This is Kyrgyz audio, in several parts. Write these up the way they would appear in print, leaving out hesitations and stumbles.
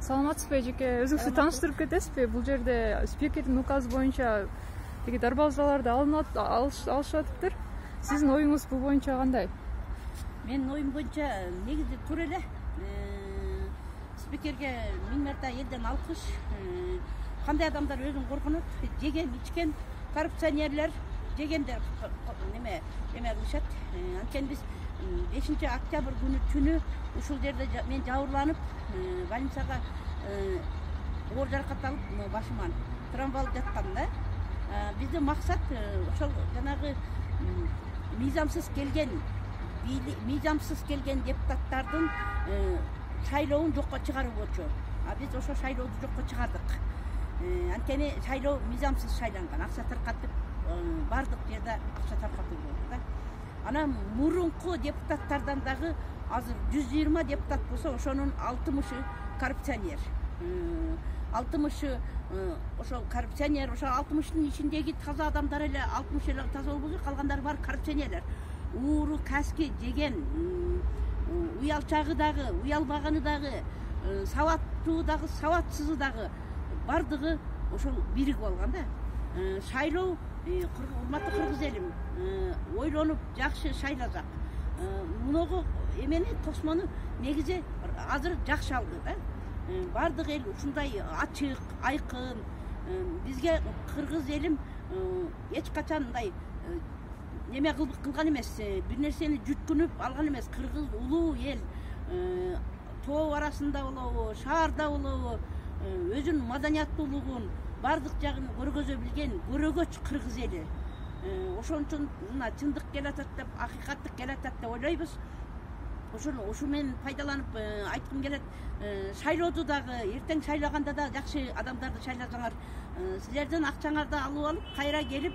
Саламатсызбы эжеке, өзүңүздү тааныштырып кетесизби? Бул жерде спикердин указы боюнча деги дарбазаларды алышып атыптыр. Сиздин оюңуз бул боюнча кандай? Менин оюм боюнча негизи туура эле. Спикерге миң марта элден алкыш. Кандай адамдар өзүн коргонот, жеген, ичкен коррупционерлер жегендер неме кылышат. Анткени биз 5 октябрь түнү ушул жерде мен жабырланып, больницага оор жаракат алып, башыман травма алып жаткам да. Биздин максат ошол жанагы мыйзамсыз келген депутаттардын шайлоонун жокко чыгаруу болчу. Биз ошо шайлооду жокко чыгардык. Анткени шайлоо мыйзамсыз шайланган, акча таркатып, бардык жерде акча таркатуу болду да. Анан мурунку депутаттардан дагы азыр 120 депутат болсо, ошонун 60-ы коррупционер. 60-ы ошол коррупционер, ошол 60-тын ичиндеги таза адамдар эле 60 эле таза болбосо, калгандары бар коррупционерлер. Ууру, каски жеген, уялчагы дагы, уялбаганы дагы, сабаттуу дагы, сабатсызы дагы бардыгы ошол биригип алган да. Шайлоо, урматтуу кыргыз элим, ойлонуп жакшы шайласак, муногу эмени тосмону негизи азыр жакшы алды да. Бардык эл ушундай ачык, айкын. Бизге кыргыз элим эч качан мындай неме кылган эмес, бир нерсени жүткүнүп алган эмес. Кыргыз улуу эл, тоо арасында болобу, шаарда болобу, өзүнүн маданияттуулугун бардык жагын көргөзө билген көрөгөч кыргыз эли. Ошон үчүн мына чындык келатат деп, акыйкаттык келатат деп ойлойбуз. Ошол менен пайдаланып айткым келет. Шайлоодо дагы эртең шайлаганда да жакшы адамдарды шайласаңар, силердин акчаңарды алып алып, кайра келип,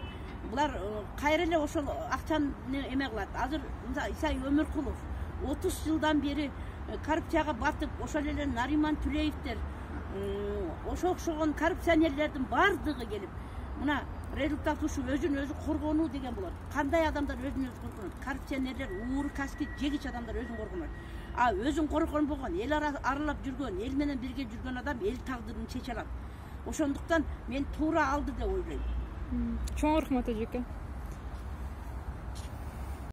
булар кайра эле ошол акчаны эме кылат. Азыр Исай Өмүркулов 30 жылдан бери коррупцияга батып, ошол эле Нариман Түлеевдер, ошо окшогон коррупционерлердин бардыгы келип, мына результат ушул өзүн өзү коргонуу деген болот. Кандай адамдар өзүн өзү коргонот? Коррупционерлер, ууру каски жегич адамдар өзүн коргонот. Өзүн коргонбогон, эл аралап жүргөн, эл менен бирге жүргөн адам эл тагдырын чече алат. Ошондуктан мен туура алды деп ойлойм. Чоң рахмат эжеке.